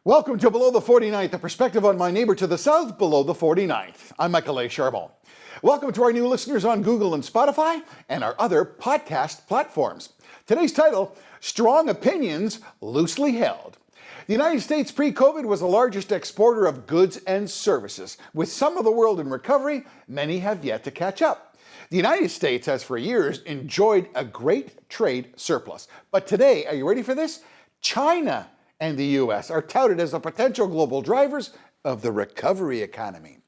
Welcome to Below the 49th, a perspective on my neighbor to the south below the 49th. I'm Michael A. Charbon. Welcome to our new listeners on Google and Spotify and our other podcast platforms. Today's title, Strong Opinions Loosely Held. The United States pre-COVID was the largest exporter of goods and services. With some of the world in recovery, many have yet to catch up. The United States has for years enjoyed a great trade surplus. But today, are you ready for this? China and the U.S. are touted as the potential global drivers of the recovery economy.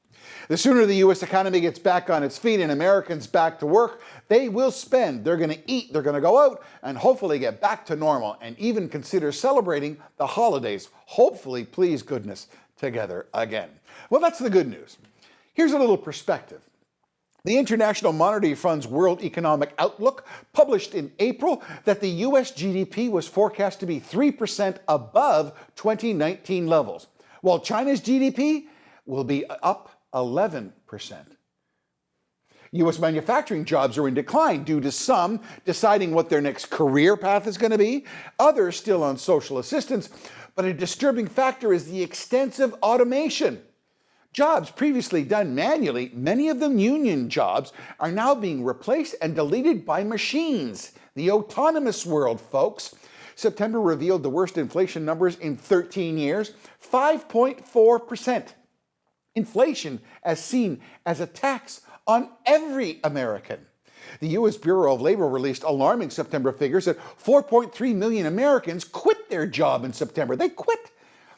The sooner the U.S. economy gets back on its feet and Americans back to work, they will spend, they're going to eat, they're going to go out, and hopefully get back to normal and even consider celebrating the holidays, hopefully, please goodness, together again. Well, that's the good news. Here's a little perspective. The International Monetary Fund's World Economic Outlook published in April that the U.S. GDP was forecast to be 3% above 2019 levels, while China's GDP will be up 11%. U.S. manufacturing jobs are in decline due to some deciding what their next career path is going to be, others still on social assistance, but a disturbing factor is the extensive automation. Jobs previously done manually, many of them union jobs, are now being replaced and deleted by machines. The autonomous world, folks. September revealed the worst inflation numbers in 13 years, 5.4%. Inflation as seen as a tax on every American. The U.S. Bureau of Labor released alarming September figures that 4.3 million Americans quit their job in September. They quit.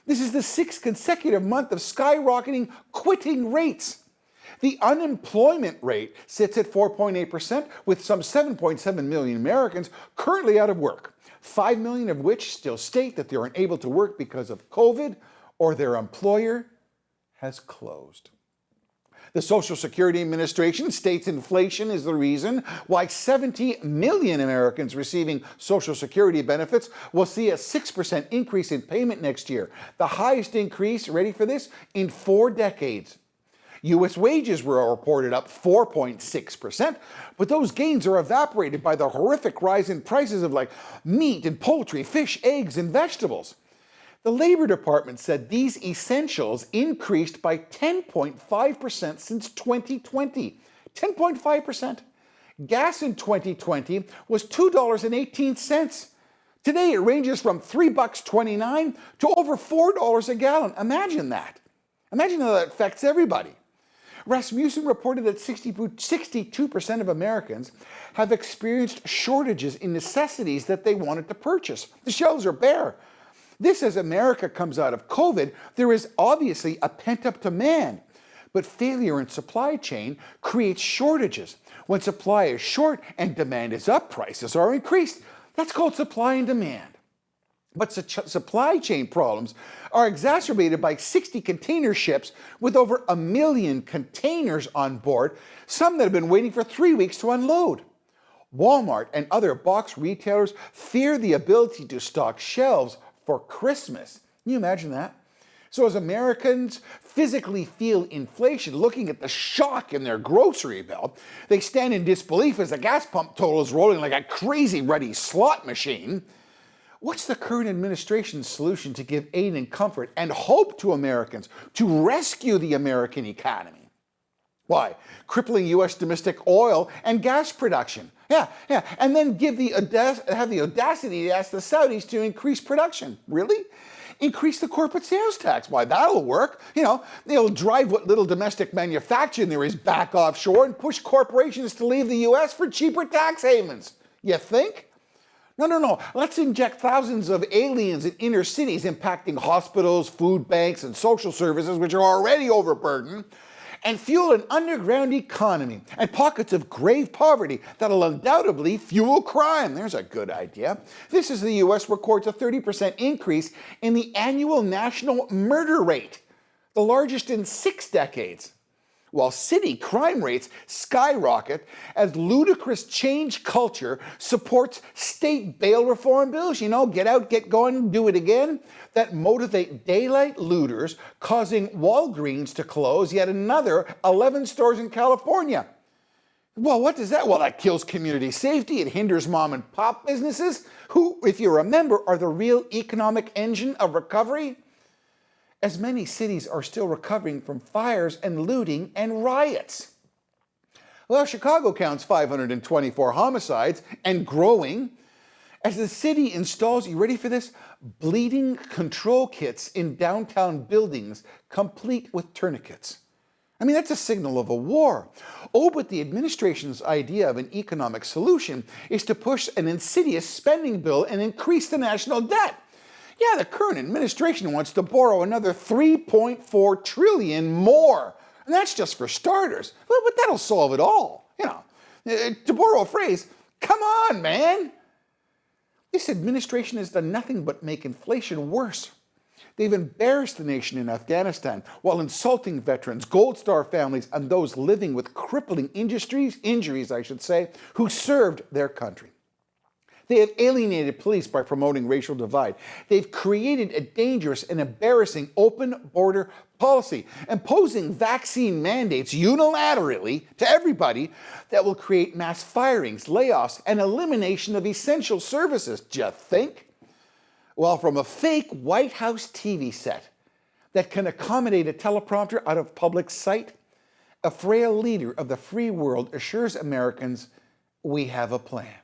This is the sixth consecutive month of skyrocketing quitting rates. The unemployment rate sits at 4.8%, with some 7.7 million Americans currently out of work, 5 million of which still state that they're unable to work because of COVID or their employer has closed. The Social Security Administration states inflation is the reason why 70 million Americans receiving Social Security benefits will see a 6% increase in payment next year, the highest increase, ready for this, in 4 decades. U.S. wages were reported up 4.6%, but those gains are evaporated by the horrific rise in prices of meat and poultry, fish, eggs, and vegetables. The Labor Department said these essentials increased by 10.5% since 2020. 10.5%. Gas in 2020 was $2.18. Today it ranges from $3.29 to over $4 a gallon. Imagine that. Imagine how that affects everybody. Rasmussen reported that 62% of Americans have experienced shortages in necessities that they wanted to purchase. The shelves are bare. This, as America comes out of COVID, there is obviously a pent-up demand, but failure in supply chain creates shortages. When supply is short and demand is up, prices are increased. That's called supply and demand. But supply chain problems are exacerbated by 60 container ships with over 1 million containers on board, some that have been waiting for 3 weeks to unload. Walmart and other box retailers fear the ability to stock shelves for Christmas. Can you imagine that? So as Americans physically feel inflation, looking at the shock in their grocery bill, they stand in disbelief as the gas pump total is rolling like a crazy ready slot machine. What's the current administration's solution to give aid and comfort and hope to Americans to rescue the American economy? Why? Crippling U.S. domestic oil and gas production. And then have the audacity to ask the Saudis to increase production. Really? Increase the corporate sales tax. Why, that'll work. They'll drive what little domestic manufacturing there is back offshore and push corporations to leave the U.S. for cheaper tax havens. You think? No. Let's inject thousands of aliens in inner cities, impacting hospitals, food banks, and social services, which are already overburdened, and fuel an underground economy and pockets of grave poverty that'll undoubtedly fuel crime. There's a good idea. This is the U.S. records a 30% increase in the annual national murder rate, the largest in 6 decades, while city crime rates skyrocket as ludicrous change culture supports state bail reform bills. Get out, get going, do it again, that motivate daylight looters, causing Walgreens to close yet another 11 stores in California. Well, what does that? Well, that kills community safety. It hinders mom and pop businesses, who, if you remember, are the real economic engine of recovery. as many cities are still recovering from fires and looting and riots. Well, Chicago counts 524 homicides and growing as the city installs, you ready for this, bleeding control kits in downtown buildings complete with tourniquets. I mean, that's a signal of a war. Oh, but the administration's idea of an economic solution is to push an insidious spending bill and increase the national debt. Yeah, the current administration wants to borrow another $3.4 trillion more. And that's just for starters. But that'll solve it all. To borrow a phrase, come on, man. This administration has done nothing but make inflation worse. They've embarrassed the nation in Afghanistan while insulting veterans, Gold Star families, and those living with crippling injuries, who served their country. They have alienated police by promoting racial divide. They've created a dangerous and embarrassing open border policy, imposing vaccine mandates unilaterally to everybody that will create mass firings, layoffs, and elimination of essential services. Do you think? Well, from a fake White House TV set that can accommodate a teleprompter out of public sight, a frail leader of the free world assures Americans, we have a plan.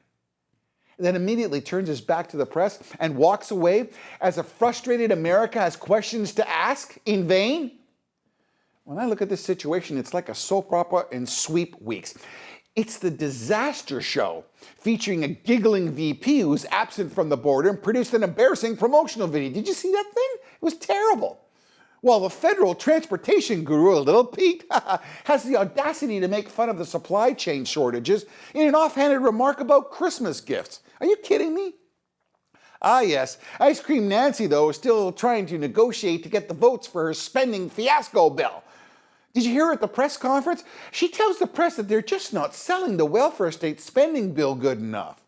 Then immediately turns his back to the press and walks away as a frustrated America has questions to ask in vain? When I look at this situation, it's like a soap opera in sweep weeks. It's the disaster show featuring a giggling VP who's absent from the border and produced an embarrassing promotional video. Did you see that thing? It was terrible. While the federal transportation guru, Little Pete, has the audacity to make fun of the supply chain shortages in an offhanded remark about Christmas gifts. Are you kidding me? Ah, yes. Ice Cream Nancy, though, is still trying to negotiate to get the votes for her spending fiasco bill. Did you hear her at the press conference? She tells the press that they're just not selling the welfare state spending bill good enough.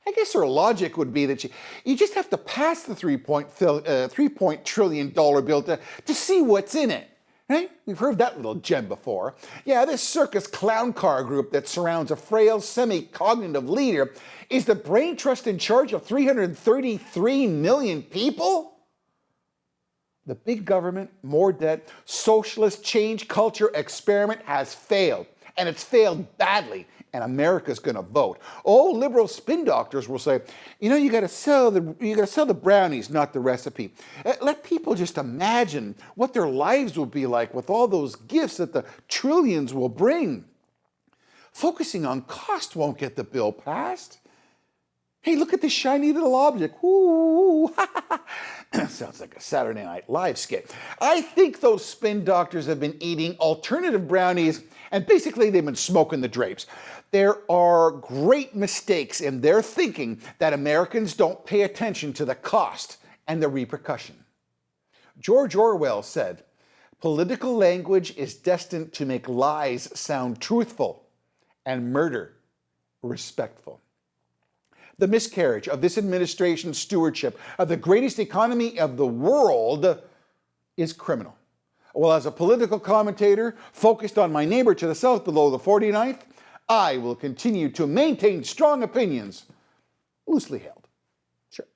I guess her logic would be that you just have to pass the $3 trillion bill to see what's in it, right? We've heard that little gem before. Yeah, this circus clown car group that surrounds a frail, semi-cognitive leader is the brain trust in charge of 333 million people? The big government, more debt, socialist change culture experiment has failed, and it's failed badly. And America's going to vote. Oh, liberal spin doctors will say, you got to sell the brownies, not the recipe. Let people just imagine what their lives will be like with all those gifts that the trillions will bring. Focusing on cost won't get the bill passed. Hey, look at this shiny little object. Ooh, sounds like a Saturday Night Live skit. I think those spin doctors have been eating alternative brownies, and basically they've been smoking the drapes. There are great mistakes in their thinking that Americans don't pay attention to the cost and the repercussion. George Orwell said, political language is destined to make lies sound truthful and murder respectful. The miscarriage of this administration's stewardship of the greatest economy of the world is criminal. Well, as a political commentator focused on my neighbor to the south below the 49th, I will continue to maintain strong opinions, loosely held. Sure.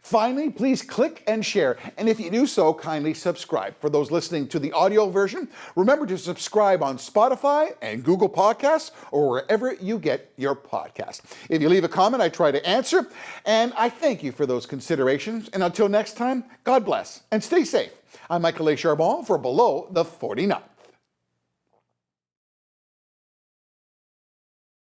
Finally, please click and share. And if you do so, kindly subscribe. For those listening to the audio version, remember to subscribe on Spotify and Google Podcasts or wherever you get your podcast. If you leave a comment, I try to answer. And I thank you for those considerations. And until next time, God bless and stay safe. I'm Michael A. Charbon for Below the 49.